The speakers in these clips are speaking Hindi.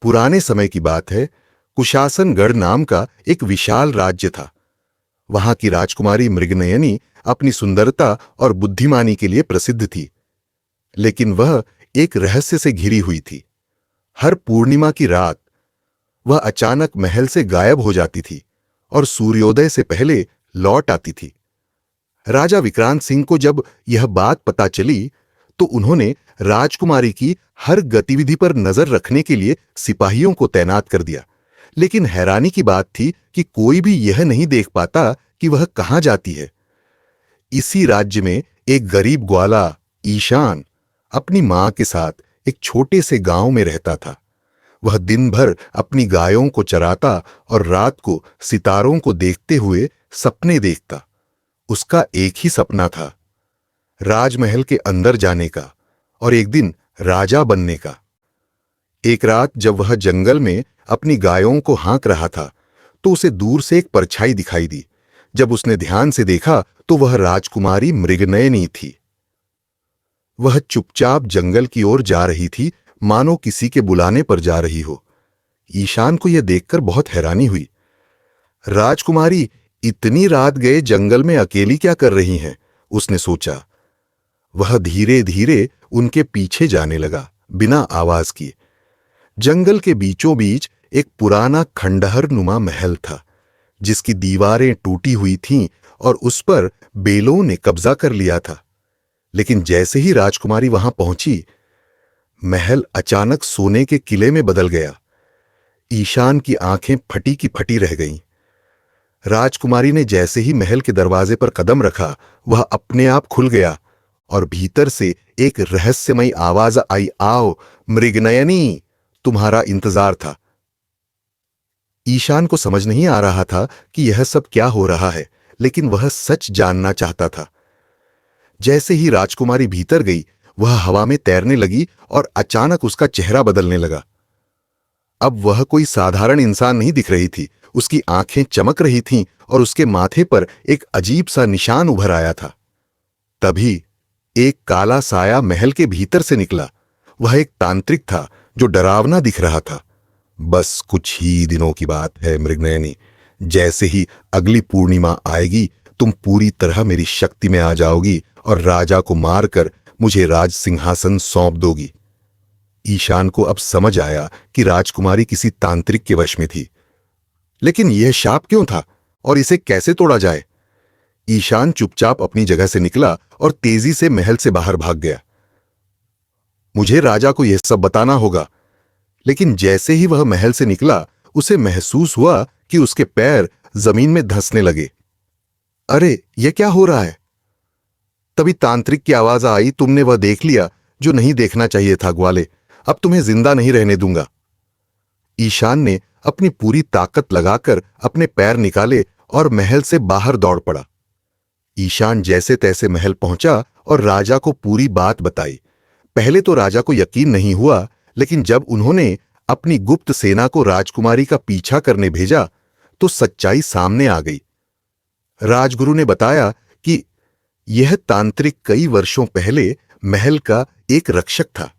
पुराने समय की बात है। कुशासनगढ़ नाम का एक विशाल राज्य था। वहां की राजकुमारी मृगनयनी अपनी सुंदरता और बुद्धिमानी के लिए प्रसिद्ध थी, लेकिन वह एक रहस्य से घिरी हुई थी। हर पूर्णिमा की रात वह अचानक महल से गायब हो जाती थी और सूर्योदय से पहले लौट आती थी। राजा विक्रांत सिंह को जब यह बात पता चली तो उन्होंने राजकुमारी की हर गतिविधि पर नजर रखने के लिए सिपाहियों को तैनात कर दिया। लेकिन हैरानी की बात थी कि कोई भी यह नहीं देख पाता कि वह कहां जाती है। इसी राज्य में एक गरीब ग्वाला ईशान अपनी मां के साथ एक छोटे से गांव में रहता था। वह दिन भर अपनी गायों को चराता और रात को सितारों को देखते हुए सपने देखता। उसका एक ही सपना था, राजमहल के अंदर जाने का और एक दिन राजा बनने का। एक रात जब वह जंगल में अपनी गायों को हाँक रहा था तो उसे दूर से एक परछाई दिखाई दी। जब उसने ध्यान से देखा तो वह राजकुमारी मृगनयनी थी। वह चुपचाप जंगल की ओर जा रही थी, मानो किसी के बुलाने पर जा रही हो। ईशान को यह देखकर बहुत हैरानी हुई। राजकुमारी इतनी रात गए जंगल में अकेली क्या कर रही हैं? उसने सोचा। वह धीरे धीरे उनके पीछे जाने लगा, बिना आवाज किए। जंगल के बीचों बीच एक पुराना खंडहर नुमा महल था, जिसकी दीवारें टूटी हुई थीं और उस पर बेलों ने कब्जा कर लिया था। लेकिन जैसे ही राजकुमारी वहां पहुंची, महल अचानक सोने के किले में बदल गया। ईशान की आंखें फटी की फटी रह गईं। राजकुमारी ने जैसे ही महल के दरवाजे पर कदम रखा, वह अपने आप खुल गया और भीतर से एक रहस्यमयी आवाज आई, आओ मृगनयनी, तुम्हारा इंतजार था। ईशान को समझ नहीं आ रहा था कि यह सब क्या हो रहा है, लेकिन वह सच जानना चाहता था। जैसे ही राजकुमारी भीतर गई, वह हवा में तैरने लगी और अचानक उसका चेहरा बदलने लगा। अब वह कोई साधारण इंसान नहीं दिख रही थी। उसकी आंखें चमक रही थीं और उसके माथे पर एक अजीब सा निशान उभर आया था। तभी एक काला साया महल के भीतर से निकला। वह एक तांत्रिक था जो डरावना दिख रहा था। बस कुछ ही दिनों की बात है मृगनयनी, जैसे ही अगली पूर्णिमा आएगी तुम पूरी तरह मेरी शक्ति में आ जाओगी और राजा को मारकर मुझे राज सिंहासन सौंप दोगी। ईशान को अब समझ आया कि राजकुमारी किसी तांत्रिक के वश में थी। लेकिन यह शाप क्यों था और इसे कैसे तोड़ा जाए? ईशान चुपचाप अपनी जगह से निकला और तेजी से महल से बाहर भाग गया। मुझे राजा को यह सब बताना होगा। लेकिन जैसे ही वह महल से निकला, उसे महसूस हुआ कि उसके पैर जमीन में धंसने लगे। अरे, यह क्या हो रहा है? तभी तांत्रिक की आवाज आई, तुमने वह देख लिया जो नहीं देखना चाहिए था ग्वाले। अब तुम्हें जिंदा नहीं रहने दूंगा। ईशान ने अपनी पूरी ताकत लगाकर अपने पैर निकाले और महल से बाहर दौड़ पड़ा। ईशान जैसे तैसे महल पहुंचा और राजा को पूरी बात बताई। पहले तो राजा को यकीन नहीं हुआ, लेकिन जब उन्होंने अपनी गुप्त सेना को राजकुमारी का पीछा करने भेजा तो सच्चाई सामने आ गई। राजगुरु ने बताया कि यह तांत्रिक कई वर्षों पहले महल का एक रक्षक था,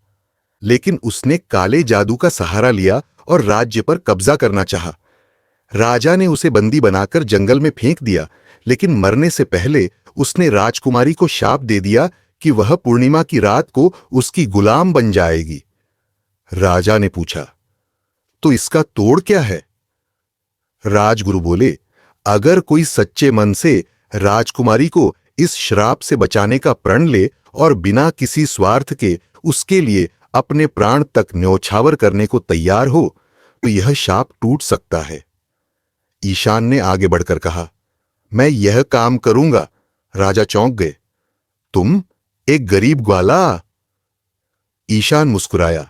लेकिन उसने काले जादू का सहारा लिया और राज्य पर कब्जा करना चाहा। राजा ने उसे बंदी बनाकर जंगल में फेंक दिया, लेकिन मरने से पहले उसने राजकुमारी को शाप दे दिया कि वह पूर्णिमा की रात को उसकी गुलाम बन जाएगी। राजा ने पूछा, तो इसका तोड़ क्या है? राजगुरु बोले, अगर कोई सच्चे मन से राजकुमारी को इस श्राप से बचाने का प्रण ले और बिना किसी स्वार्थ के उसके लिए अपने प्राण तक न्योछावर करने को तैयार हो, तो यह शाप टूट सकता है। ईशान ने आगे बढ़कर कहा, मैं यह काम करूंगा। राजा चौंक गए। तुम एक गरीब ग्वाला? ईशान मुस्कुराया।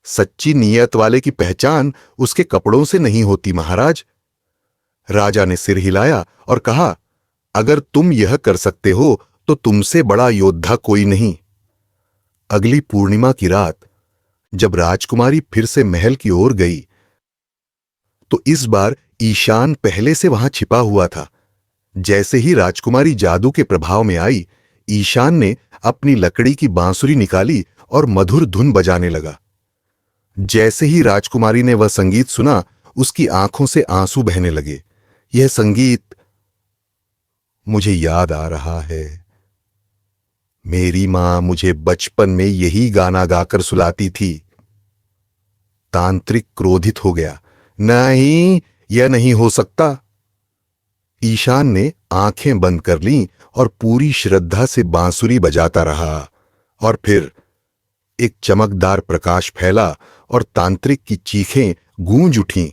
सच्ची नीयत वाले की पहचान उसके कपड़ों से नहीं होती महाराज। राजा ने सिर हिलाया और कहा, अगर तुम यह कर सकते हो तो तुमसे बड़ा योद्धा कोई नहीं। अगली पूर्णिमा की रात जब राजकुमारी फिर से महल की ओर गई तो इस बार ईशान पहले से वहां छिपा हुआ था। जैसे ही राजकुमारी जादू के प्रभाव में आई, ईशान ने अपनी लकड़ी की बांसुरी निकाली और मधुर धुन बजाने लगा। जैसे ही राजकुमारी ने वह संगीत सुना, उसकी आंखों से आंसू बहने लगे। यह संगीत मुझे याद आ रहा है। मेरी मां मुझे बचपन में यही गाना गाकर सुलाती थी। तांत्रिक क्रोधित हो गया। नहीं, यह नहीं हो सकता। ईशान ने आंखें बंद कर लीं और पूरी श्रद्धा से बांसुरी बजाता रहा। और फिर एक चमकदार प्रकाश फैला और तांत्रिक की चीखें गूंज उठीं।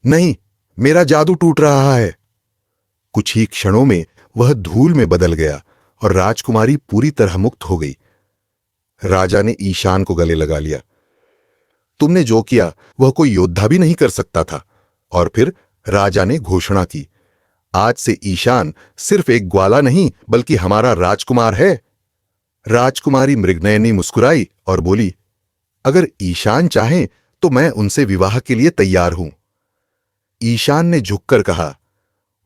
नहीं, मेरा जादू टूट रहा है। कुछ ही क्षणों में वह धूल में बदल गया और राजकुमारी पूरी तरह मुक्त हो गई। राजा ने ईशान को गले लगा लिया। तुमने जो किया वह कोई योद्धा भी नहीं कर सकता था। और फिर राजा ने घोषणा की, आज से ईशान सिर्फ एक ग्वाला नहीं बल्कि हमारा राजकुमार है। राजकुमारी मृगनयनी मुस्कुराई और बोली, अगर ईशान चाहे तो मैं उनसे विवाह के लिए तैयार हूं। ईशान ने झुककर कहा,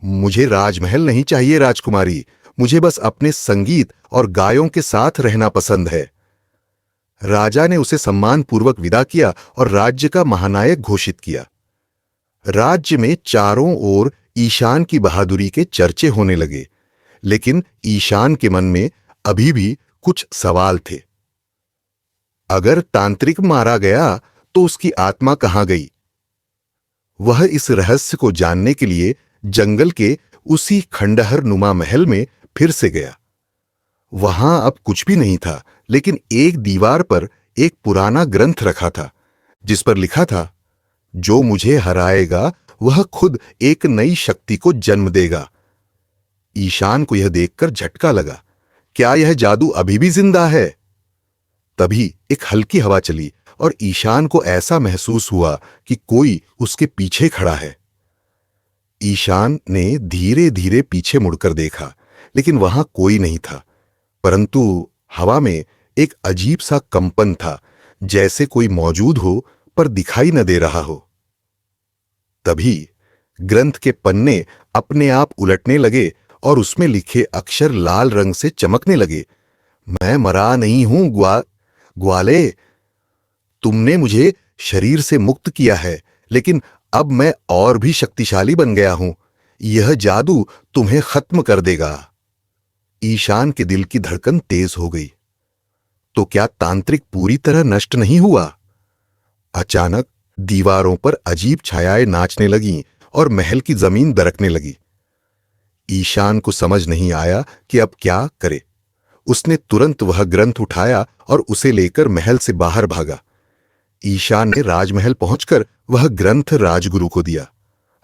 मुझे राजमहल नहीं चाहिए राजकुमारी, मुझे बस अपने संगीत और गायों के साथ रहना पसंद है। राजा ने उसे सम्मानपूर्वक विदा किया और राज्य का महानायक घोषित किया। राज्य में चारों ओर ईशान की बहादुरी के चर्चे होने लगे, लेकिन ईशान के मन में अभी भी कुछ सवाल थे। अगर तांत्रिक मारा गया तो उसकी आत्मा कहां गई? वह इस रहस्य को जानने के लिए जंगल के उसी खंडहर नुमा महल में फिर से गया। वहां अब कुछ भी नहीं था, लेकिन एक दीवार पर एक पुराना ग्रंथ रखा था, जिस पर लिखा था, जो मुझे हराएगा वह खुद एक नई शक्ति को जन्म देगा। ईशान को यह देखकर झटका लगा। क्या यह जादू अभी भी जिंदा है? तभी एक हल्की हवा चली और ईशान को ऐसा महसूस हुआ कि कोई उसके पीछे खड़ा है। ईशान ने धीरे धीरे पीछे मुड़कर देखा, लेकिन वहां कोई नहीं था, परंतु हवा में एक अजीब सा कंपन था, जैसे कोई मौजूद हो पर दिखाई न दे रहा हो। तभी ग्रंथ के पन्ने अपने आप उलटने लगे और उसमें लिखे अक्षर लाल रंग से चमकने लगे। मैं मरा नहीं हूं ग्वाले, तुमने मुझे शरीर से मुक्त किया है, लेकिन अब मैं और भी शक्तिशाली बन गया हूं। यह जादू तुम्हें खत्म कर देगा। ईशान के दिल की धड़कन तेज हो गई। तो क्या तांत्रिक पूरी तरह नष्ट नहीं हुआ? अचानक दीवारों पर अजीब छायाएं नाचने लगीं और महल की जमीन दरकने लगी। ईशान को समझ नहीं आया कि अब क्या करे। उसने तुरंत वह ग्रंथ उठाया और उसे लेकर महल से बाहर भागा। ईशान ने राजमहल पहुंचकर वह ग्रंथ राजगुरु को दिया।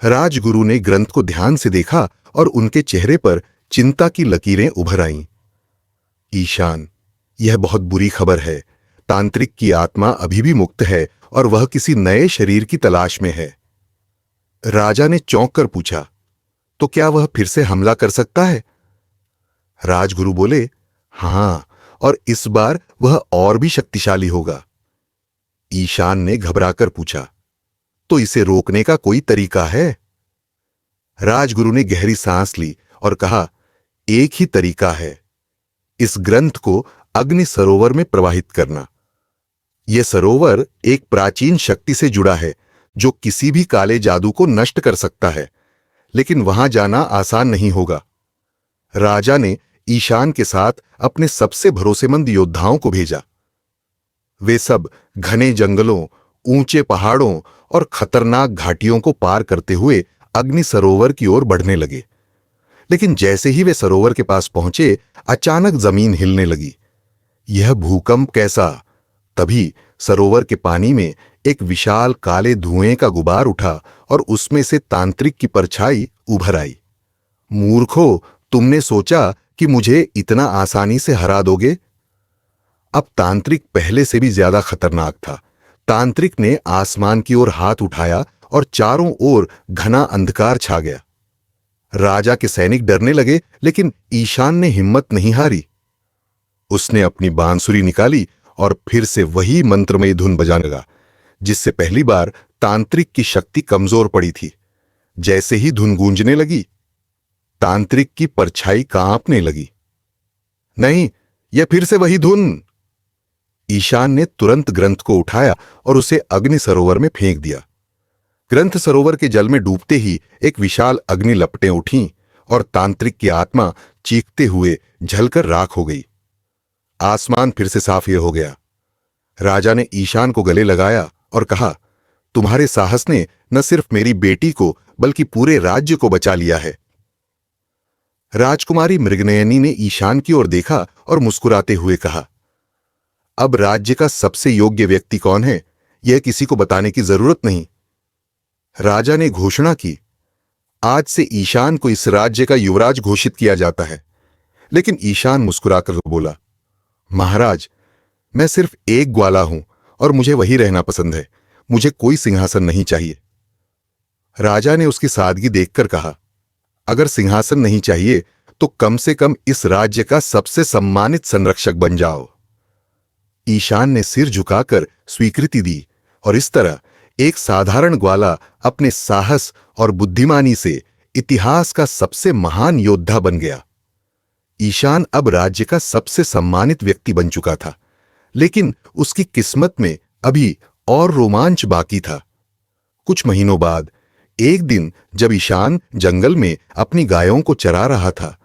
राजगुरु ने ग्रंथ को ध्यान से देखा और उनके चेहरे पर चिंता की लकीरें उभर आईं। ईशान, यह बहुत बुरी खबर है। तांत्रिक की आत्मा अभी भी मुक्त है और वह किसी नए शरीर की तलाश में है। राजा ने चौंक कर पूछा, तो क्या वह फिर से हमला कर सकता है? राजगुरु बोले, हां, और इस बार वह और भी शक्तिशाली होगा। ईशान ने घबराकर पूछा, तो इसे रोकने का कोई तरीका है? राजगुरु ने गहरी सांस ली और कहा, एक ही तरीका है, इस ग्रंथ को अग्नि सरोवर में प्रवाहित करना। यह सरोवर एक प्राचीन शक्ति से जुड़ा है, जो किसी भी काले जादू को नष्ट कर सकता है, लेकिन वहां जाना आसान नहीं होगा। राजा ने ईशान के साथ अपने सबसे भरोसेमंद योद्धाओं को भेजा। वे सब घने जंगलों, ऊंचे पहाड़ों और खतरनाक घाटियों को पार करते हुए अग्नि सरोवर की ओर बढ़ने लगे। लेकिन जैसे ही वे सरोवर के पास पहुंचे, अचानक जमीन हिलने लगी। यह भूकंप कैसा? तभी सरोवर के पानी में एक विशाल काले धुएं का गुबार उठा और उसमें से तांत्रिक की परछाई उभर आई। मूर्खों, तुमने सोचा कि मुझे इतना आसानी से हरा दोगे? अब तांत्रिक पहले से भी ज्यादा खतरनाक था। तांत्रिक ने आसमान की ओर हाथ उठाया और चारों ओर घना अंधकार छा गया। राजा के सैनिक डरने लगे, लेकिन ईशान ने हिम्मत नहीं हारी। उसने अपनी बांसुरी निकाली और फिर से वही मंत्रमयी धुन बजाने लगा, जिससे पहली बार तांत्रिक की शक्ति कमजोर पड़ी थी। जैसे ही धुन गूंजने लगी, तांत्रिक की परछाई कांपने लगी। नहीं, यह फिर से वही धुन। ईशान ने तुरंत ग्रंथ को उठाया और उसे अग्नि सरोवर में फेंक दिया। ग्रंथ सरोवर के जल में डूबते ही एक विशाल अग्नि लपटें उठीं और तांत्रिक की आत्मा चीखते हुए झलकर राख हो गई। आसमान फिर से साफ हो गया। राजा ने ईशान को गले लगाया और कहा, तुम्हारे साहस ने न सिर्फ मेरी बेटी को बल्कि पूरे राज्य को बचा लिया है। राजकुमारी मृगनयनी ने ईशान की ओर देखा और मुस्कुराते हुए कहा, अब राज्य का सबसे योग्य व्यक्ति कौन है, यह किसी को बताने की जरूरत नहीं। राजा ने घोषणा की, आज से ईशान को इस राज्य का युवराज घोषित किया जाता है। लेकिन ईशान मुस्कुराकर बोला, महाराज, मैं सिर्फ एक ग्वाला हूं और मुझे वही रहना पसंद है। मुझे कोई सिंहासन नहीं चाहिए। राजा ने उसकी सादगी देखकर कहा, अगर सिंहासन नहीं चाहिए तो कम से कम इस राज्य का सबसे सम्मानित संरक्षक बन जाओ। ईशान ने सिर झुकाकर स्वीकृति दी और इस तरह एक साधारण ग्वाला अपने साहस और बुद्धिमानी से इतिहास का सबसे महान योद्धा बन गया। ईशान अब राज्य का सबसे सम्मानित व्यक्ति बन चुका था, लेकिन उसकी किस्मत में अभी और रोमांच बाकी था। कुछ महीनों बाद एक दिन जब ईशान जंगल में अपनी गायों को चरा रहा था,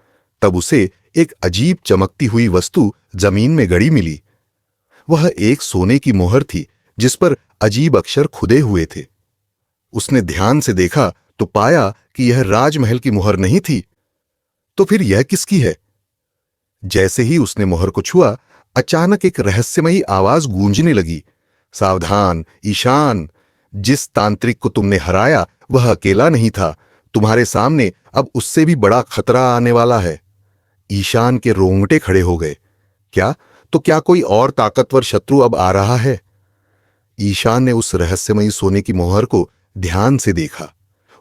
तब उसे एक अजीब चमकती हुई वस्तु जमीन में गड़ी मिली। वह एक सोने की मोहर थी जिस पर अजीब अक्षर खुदे हुए थे। उसने ध्यान से देखा तो पाया कि यह राजमहल की मोहर नहीं थी। तो फिर यह किसकी है? जैसे ही उसने मोहर को छुआ, अचानक एक रहस्यमयी आवाज गूंजने लगी, सावधान ईशान, जिस तांत्रिक को तुमने हराया वह अकेला नहीं था। तुम्हारे सामने अब उससे भी बड़ा खतरा आने वाला है। ईशान के रोंगटे खड़े हो गए। क्या कोई और ताकतवर शत्रु अब आ रहा है? ईशान ने उस रहस्यमयी सोने की मोहर को ध्यान से देखा।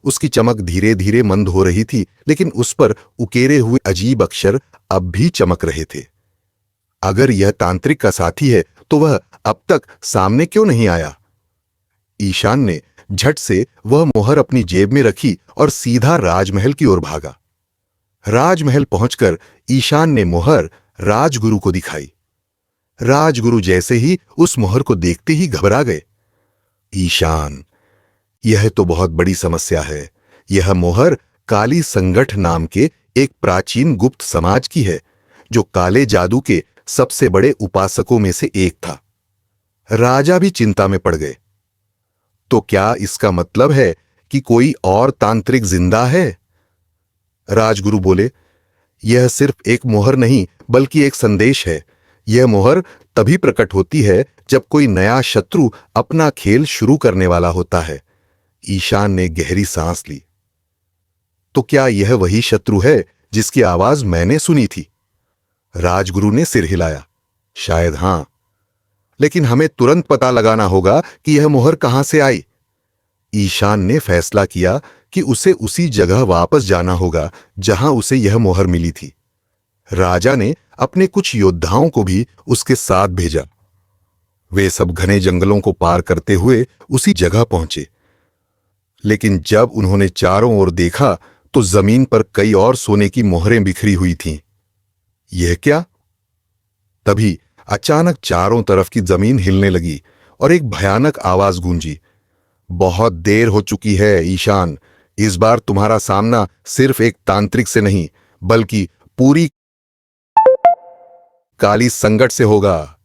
उसकी चमक धीरे धीरे मंद हो रही थी, लेकिन उस पर उकेरे हुए अजीब अक्षर अब भी चमक रहे थे। अगर यह तांत्रिक का साथी है तो वह अब तक सामने क्यों नहीं आया? ईशान ने झट से वह मोहर अपनी जेब में रखी और सीधा राजमहल की ओर भागा। राजमहल पहुंचकर ईशान ने मोहर राजगुरु को दिखाई। राजगुरु जैसे ही उस मोहर को देखते ही घबरा गए। ईशान, यह तो बहुत बड़ी समस्या है। यह मोहर काली संगठ नाम के एक प्राचीन गुप्त समाज की है, जो काले जादू के सबसे बड़े उपासकों में से एक था। राजा भी चिंता में पड़ गए। तो क्या इसका मतलब है कि कोई और तांत्रिक जिंदा है? राजगुरु बोले, यह सिर्फ एक मोहर नहीं बल्कि एक संदेश है। यह मोहर तभी प्रकट होती है जब कोई नया शत्रु अपना खेल शुरू करने वाला होता है। ईशान ने गहरी सांस ली। तो क्या यह वही शत्रु है जिसकी आवाज मैंने सुनी थी? राजगुरु ने सिर हिलाया। शायद हां, लेकिन हमें तुरंत पता लगाना होगा कि यह मोहर कहां से आई। ईशान ने फैसला किया कि उसे उसी जगह वापस जाना होगा जहां उसे यह मोहर मिली थी। राजा ने अपने कुछ योद्धाओं को भी उसके साथ भेजा। वे सब घने जंगलों को पार करते हुए उसी जगह पहुंचे। लेकिन जब उन्होंने चारों ओर देखा तो जमीन पर कई और सोने की मोहरें बिखरी हुई थीं। यह क्या? तभी अचानक चारों तरफ की जमीन हिलने लगी और एक भयानक आवाज गूंजी, बहुत देर हो चुकी है ईशान। इस बार तुम्हारा सामना सिर्फ एक तांत्रिक से नहीं बल्कि पूरी काली संगठ से होगा।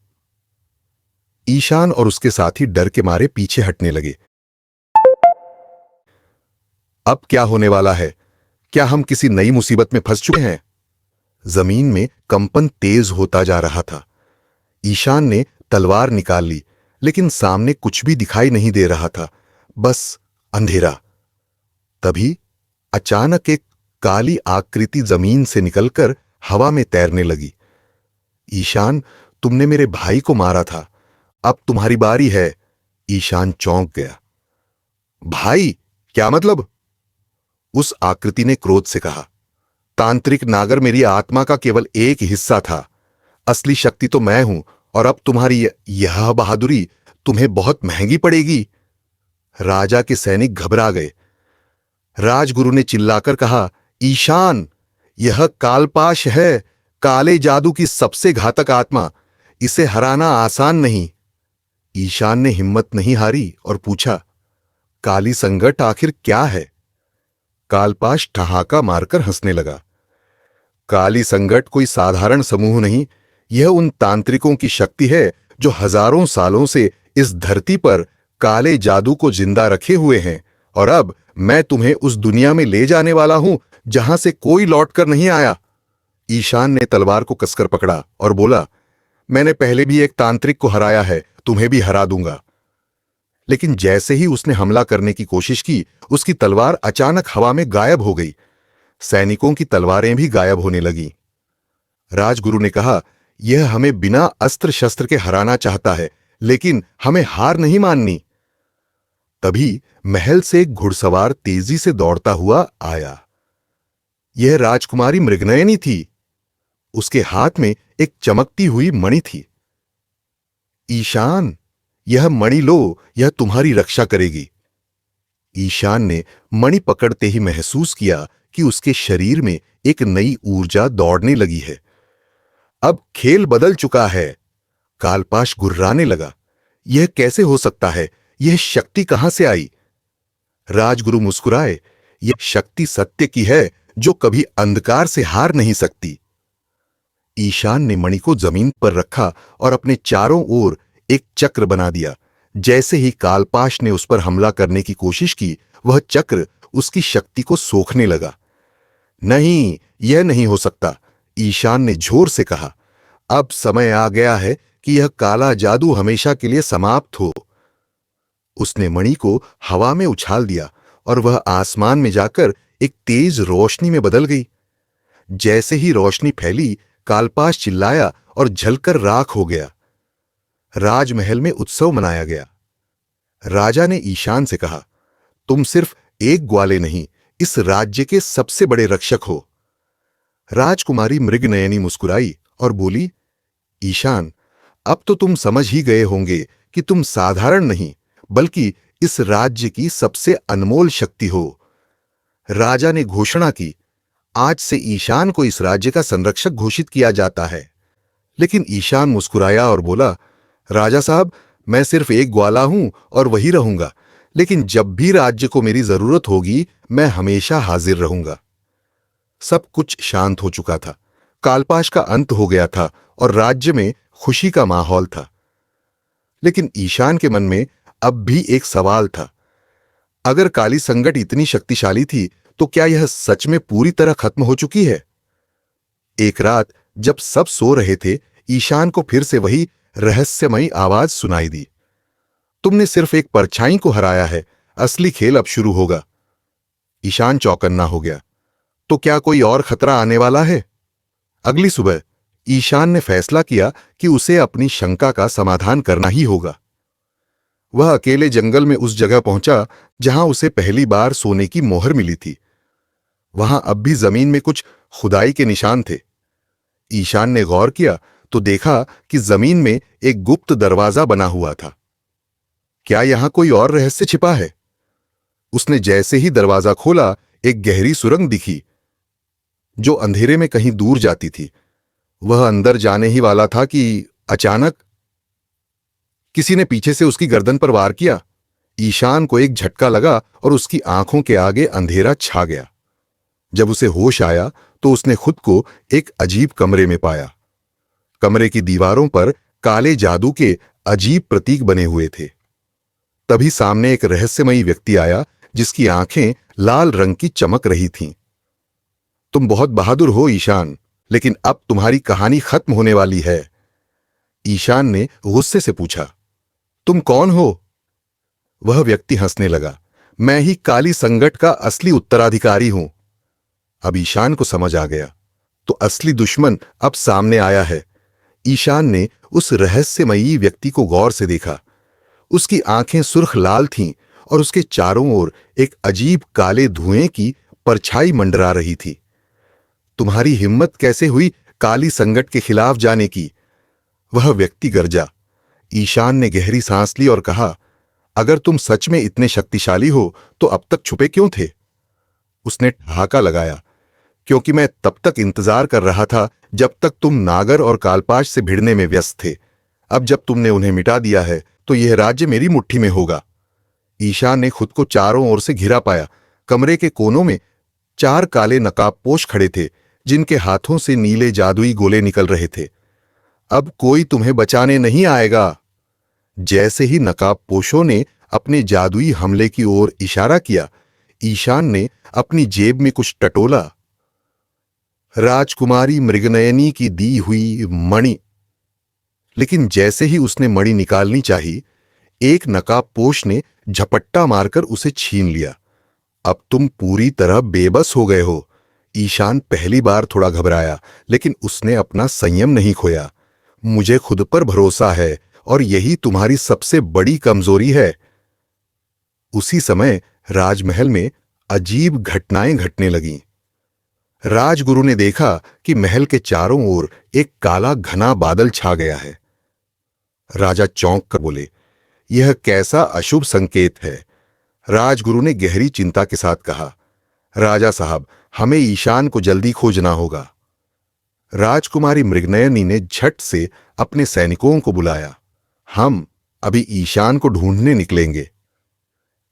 ईशान और उसके साथी डर के मारे पीछे हटने लगे। अब क्या होने वाला है? क्या हम किसी नई मुसीबत में फंस चुके हैं? जमीन में कंपन तेज होता जा रहा था। ईशान ने तलवार निकाल ली, लेकिन सामने कुछ भी दिखाई नहीं दे रहा था, बस अंधेरा। तभी अचानक एक काली आकृति जमीन से निकलकर हवा में तैरने लगी। ईशान, तुमने मेरे भाई को मारा था, अब तुम्हारी बारी है। ईशान चौंक गया। भाई? क्या मतलब? उस आकृति ने क्रोध से कहा, तांत्रिक नागर मेरी आत्मा का केवल एक हिस्सा था। असली शक्ति तो मैं हूं और अब तुम्हारी यह बहादुरी तुम्हें बहुत महंगी पड़ेगी। राजा के सैनिक घबरा गए। राजगुरु ने चिल्लाकर कहा, ईशान, यह कालपाश है, काले जादू की सबसे घातक आत्मा। इसे हराना आसान नहीं। ईशान ने हिम्मत नहीं हारी और पूछा, काली संगट आखिर क्या है? कालपाश ठहाका मारकर हंसने लगा। काली संगट कोई साधारण समूह नहीं, यह उन तांत्रिकों की शक्ति है जो हजारों सालों से इस धरती पर काले जादू को जिंदा रखे हुए हैं। और अब मैं तुम्हें उस दुनिया में ले जाने वाला हूं जहां से कोई लौटकर नहीं आया। ईशान ने तलवार को कसकर पकड़ा और बोला, मैंने पहले भी एक तांत्रिक को हराया है, तुम्हें भी हरा दूंगा। लेकिन जैसे ही उसने हमला करने की कोशिश की, उसकी तलवार अचानक हवा में गायब हो गई। सैनिकों की तलवारें भी गायब होने लगीं। राजगुरु ने कहा, यह हमें बिना अस्त्र शस्त्र के हराना चाहता है, लेकिन हमें हार नहीं माननी। तभी महल से एक घुड़सवार तेजी से दौड़ता हुआ आया। यह राजकुमारी मृगनयनी थी। उसके हाथ में एक चमकती हुई मणि थी। ईशान, यह मणि लो, यह तुम्हारी रक्षा करेगी। ईशान ने मणि पकड़ते ही महसूस किया कि उसके शरीर में एक नई ऊर्जा दौड़ने लगी है। अब खेल बदल चुका है। कालपाश गुर्राने लगा। यह कैसे हो सकता है? यह शक्ति कहां से आई? राजगुरु मुस्कुराए, यह शक्ति सत्य की है जो कभी अंधकार से हार नहीं सकती। ईशान ने मणि को जमीन पर रखा और अपने चारों ओर एक चक्र बना दिया। जैसे ही कालपाश ने उस पर हमला करने की कोशिश की, वह चक्र उसकी शक्ति को सोखने लगा। नहीं, यह नहीं हो सकता, ईशान ने जोर से कहा। अब समय आ गया है कि यह काला जादू हमेशा के लिए समाप्त हो। उसने मणि को हवा में उछाल दिया और वह आसमान में जाकर एक तेज रोशनी में बदल गई। जैसे ही रोशनी फैली, कालपाश चिल्लाया और जलकर राख हो गया। राजमहल में उत्सव मनाया गया। राजा ने ईशान से कहा, तुम सिर्फ एक ग्वाले नहीं, इस राज्य के सबसे बड़े रक्षक हो। राजकुमारी मृगनयनी मुस्कुराई और बोली, ईशान, अब तो तुम समझ ही गए होंगे कि तुम साधारण नहीं, बल्कि इस राज्य की सबसे अनमोल शक्ति हो। राजा ने घोषणा की, आज से ईशान को इस राज्य का संरक्षक घोषित किया जाता है। लेकिन ईशान मुस्कुराया और बोला, राजा साहब, मैं सिर्फ एक ग्वाला हूं और वही रहूंगा, लेकिन जब भी राज्य को मेरी जरूरत होगी, मैं हमेशा हाजिर रहूंगा। सब कुछ शांत हो चुका था। कालपाश का अंत हो गया था और राज्य में खुशी का माहौल था। लेकिन ईशान के मन में अब भी एक सवाल था। अगर काली संगट इतनी शक्तिशाली थी, तो क्या यह सच में पूरी तरह खत्म हो चुकी है? एक रात जब सब सो रहे थे, ईशान को फिर से वही रहस्यमयी आवाज सुनाई दी। तुमने सिर्फ एक परछाई को हराया है, असली खेल अब शुरू होगा। ईशान चौकन्ना हो गया। तो क्या कोई और खतरा आने वाला है? अगली सुबह ईशान ने फैसला किया कि उसे अपनी शंका का समाधान करना ही होगा। वह अकेले जंगल में उस जगह पहुंचा जहां उसे पहली बार सोने की मोहर मिली थी। वहां अब भी जमीन में कुछ खुदाई के निशान थे। ईशान ने गौर किया तो देखा कि जमीन में एक गुप्त दरवाजा बना हुआ था। क्या यहां कोई और रहस्य छिपा है? उसने जैसे ही दरवाजा खोला, एक गहरी सुरंग दिखी जो अंधेरे में कहीं दूर जाती थी। वह अंदर जाने ही वाला था कि अचानक किसी ने पीछे से उसकी गर्दन पर वार किया। ईशान को एक झटका लगा और उसकी आंखों के आगे अंधेरा छा गया। जब उसे होश आया तो उसने खुद को एक अजीब कमरे में पाया। कमरे की दीवारों पर काले जादू के अजीब प्रतीक बने हुए थे। तभी सामने एक रहस्यमयी व्यक्ति आया जिसकी आंखें लाल रंग की चमक रही थीं। तुम बहुत बहादुर हो ईशान, लेकिन अब तुम्हारी कहानी खत्म होने वाली है। ईशान ने गुस्से से पूछा, तुम कौन हो? वह व्यक्ति हंसने लगा, मैं ही काली संगट का असली उत्तराधिकारी हूं। अब ईशान को समझ आ गया, तो असली दुश्मन अब सामने आया है। ईशान ने उस रहस्यमयी व्यक्ति को गौर से देखा। उसकी आंखें सुर्ख लाल थीं और उसके चारों ओर एक अजीब काले धुएं की परछाई मंडरा रही थी। तुम्हारी हिम्मत कैसे हुई काली संगट के खिलाफ जाने की? वह व्यक्ति गरजा। ईशान ने गहरी सांस ली और कहा, अगर तुम सच में इतने शक्तिशाली हो तो अब तक छुपे क्यों थे? उसने ठहाका लगाया, क्योंकि मैं तब तक इंतजार कर रहा था जब तक तुम नागर और कालपाश से भिड़ने में व्यस्त थे। अब जब तुमने उन्हें मिटा दिया है तो यह राज्य मेरी मुट्ठी में होगा। ईशान ने खुद को चारों ओर से घिरा पाया। कमरे के कोनों में 4 काले नकाबपोश खड़े थे, जिनके हाथों से नीले जादुई गोले निकल रहे थे। अब कोई तुम्हें बचाने नहीं आएगा। जैसे ही नकाबपोशों ने अपने जादुई हमले की ओर इशारा किया, ईशान ने अपनी जेब में कुछ टटोला। राजकुमारी मृगनयनी की दी हुई मणि। लेकिन जैसे ही उसने मणि निकालनी चाही, एक नकाबपोश ने झपट्टा मारकर उसे छीन लिया। अब तुम पूरी तरह बेबस हो गए हो। ईशान पहली बार थोड़ा घबराया, लेकिन उसने अपना संयम नहीं खोया। मुझे खुद पर भरोसा है और यही तुम्हारी सबसे बड़ी कमजोरी है। उसी समय राजमहल में अजीब घटनाएं घटने लगीं। राजगुरु ने देखा कि महल के चारों ओर एक काला घना बादल छा गया है। राजा चौंक कर बोले, यह कैसा अशुभ संकेत है। राजगुरु ने गहरी चिंता के साथ कहा, राजा साहब, हमें ईशान को जल्दी खोजना होगा। राजकुमारी मृगनयनी ने झट से अपने सैनिकों को बुलाया। हम अभी ईशान को ढूंढने निकलेंगे।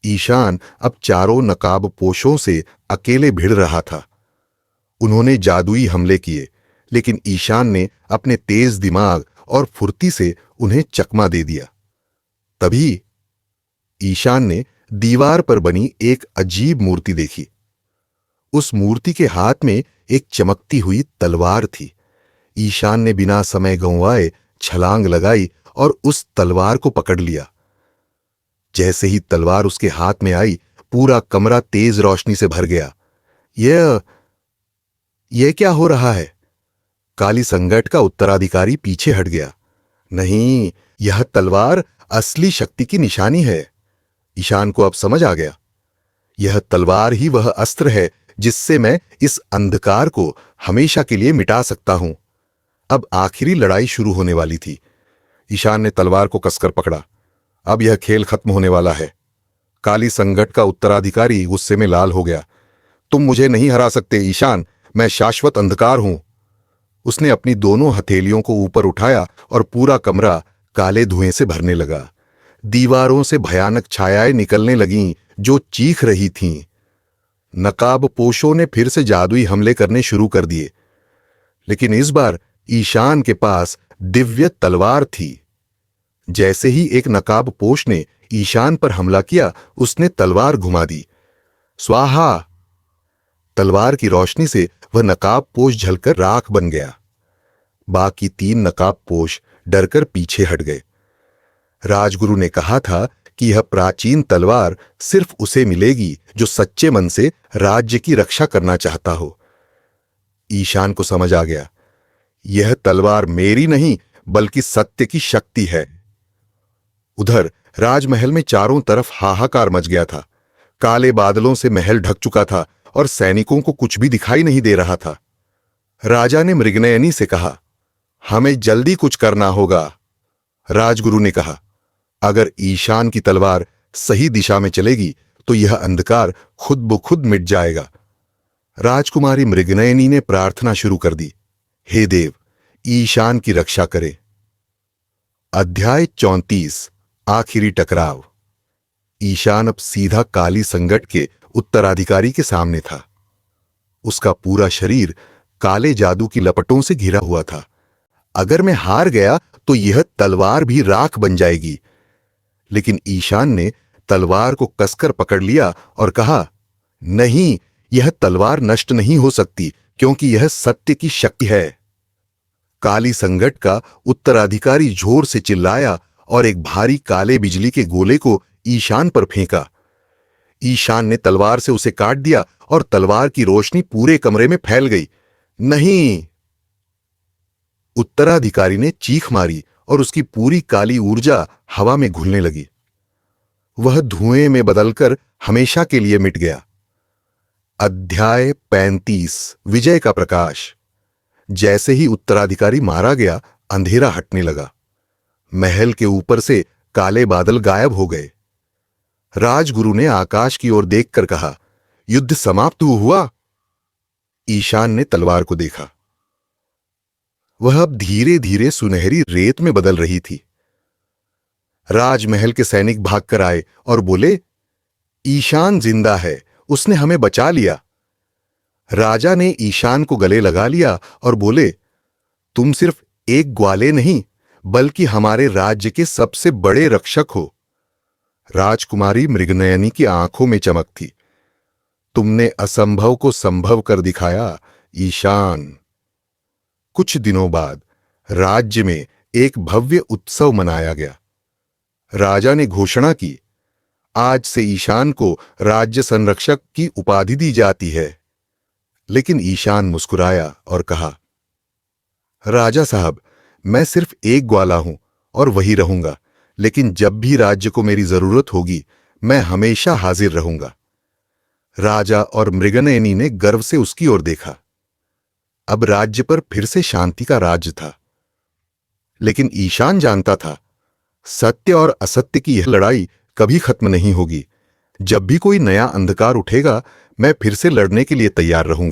ईशान अब चारों नकाबपोशों से अकेले भिड़ रहा था। उन्होंने जादुई हमले किए, लेकिन ईशान ने अपने तेज दिमाग और फुर्ती से उन्हें चकमा दे दिया। तभी ईशान ने दीवार पर बनी एक अजीब मूर्ति देखी। उस मूर्ति के हाथ में एक चमकती हुई तलवार थी। ईशान ने बिना समय गंवाए छलांग लगाई और उस तलवार को पकड़ लिया। जैसे ही तलवार उसके हाथ में आई, पूरा कमरा तेज रोशनी से भर गया। यह क्या हो रहा है? काली संगट का उत्तराधिकारी पीछे हट गया। नहीं, यह तलवार असली शक्ति की निशानी है। ईशान को अब समझ आ गया। यह तलवार ही वह अस्त्र है जिससे मैं इस अंधकार को हमेशा के लिए मिटा सकता हूं। अब आखिरी लड़ाई शुरू होने वाली थी। ईशान ने तलवार को कसकर पकड़ा। अब यह खेल खत्म होने वाला है। काली संगट का उत्तराधिकारी गुस्से में लाल हो गया। तुम मुझे नहीं हरा सकते ईशान, मैं शाश्वत अंधकार हूं। उसने अपनी दोनों हथेलियों को ऊपर उठाया और पूरा कमरा काले धुएं से भरने लगा। दीवारों से भयानक छायाएं निकलने लगीं जो चीख रही थीं। नकाबपोशों ने फिर से जादुई हमले करने शुरू कर दिए, लेकिन इस बार ईशान के पास दिव्य तलवार थी। जैसे ही एक नकाबपोश ने ईशान पर हमला किया, उसने तलवार घुमा दी। स्वाहा! तलवार की रोशनी से वह नकाबपोश झलकर राख बन गया। बाकी 3 नकाबपोश डरकर पीछे हट गए। राजगुरु ने कहा था कि यह प्राचीन तलवार सिर्फ उसे मिलेगी जो सच्चे मन से राज्य की रक्षा करना चाहता हो। ईशान को समझ आ गया, यह तलवार मेरी नहीं बल्कि सत्य की शक्ति है। उधर राजमहल में चारों तरफ हाहाकार मच गया था। काले बादलों से महल ढक चुका था और सैनिकों को कुछ भी दिखाई नहीं दे रहा था। राजा ने मृगनयनी से कहा, हमें जल्दी कुछ करना होगा। राजगुरु ने कहा, अगर ईशान की तलवार सही दिशा में चलेगी तो यह अंधकार खुद ब खुद मिट जाएगा। राजकुमारी मृगनयनी ने प्रार्थना शुरू कर दी, हे देव, ईशान की रक्षा करे। अध्याय 34 आखिरी टकराव। ईशान अब सीधा काली संगट के उत्तराधिकारी के सामने था। उसका पूरा शरीर काले जादू की लपटों से घिरा हुआ था। अगर मैं हार गया तो यह तलवार भी राख बन जाएगी। लेकिन ईशान ने तलवार को कसकर पकड़ लिया और कहा, नहीं, यह तलवार नष्ट नहीं हो सकती क्योंकि यह सत्य की शक्ति है। काली संगट का उत्तराधिकारी जोर से चिल्लाया और एक भारी काले बिजली के गोले को ईशान पर फेंका। ईशान ने तलवार से उसे काट दिया और तलवार की रोशनी पूरे कमरे में फैल गई। नहीं! उत्तराधिकारी ने चीख मारी और उसकी पूरी काली ऊर्जा हवा में घुलने लगी। वह धुएं में बदलकर हमेशा के लिए मिट गया। अध्याय 35 विजय का प्रकाश। जैसे ही उत्तराधिकारी मारा गया, अंधेरा हटने लगा। महल के ऊपर से काले बादल गायब हो गए। राजगुरु ने आकाश की ओर देखकर कहा, युद्ध समाप्त हुआ? ईशान ने तलवार को देखा। वह अब धीरे धीरे सुनहरी रेत में बदल रही थी। राजमहल के सैनिक भागकर आए और बोले, ईशान जिंदा है, उसने हमें बचा लिया। राजा ने ईशान को गले लगा लिया और बोले, तुम सिर्फ एक ग्वाले नहीं बल्कि हमारे राज्य के सबसे बड़े रक्षक हो। राजकुमारी मृगनयनी की आंखों में चमक थी। तुमने असंभव को संभव कर दिखाया, ईशान। कुछ दिनों बाद राज्य में एक भव्य उत्सव मनाया गया। राजा ने घोषणा की, आज से ईशान को राज्य संरक्षक की उपाधि दी जाती है। लेकिन ईशान मुस्कुराया और कहा, राजा साहब, मैं सिर्फ एक ग्वाला हूं और वही रहूंगा, लेकिन जब भी राज्य को मेरी जरूरत होगी मैं हमेशा हाजिर रहूंगा। राजा और मृगनयनी ने गर्व से उसकी ओर देखा। अब राज्य पर फिर से शांति का राज था। लेकिन ईशान जानता था, सत्य और असत्य की यह लड़ाई कभी खत्म नहीं होगी। जब भी कोई नया अंधकार उठेगा, मैं फिर से लड़ने के लिए तैयार रहूंगा।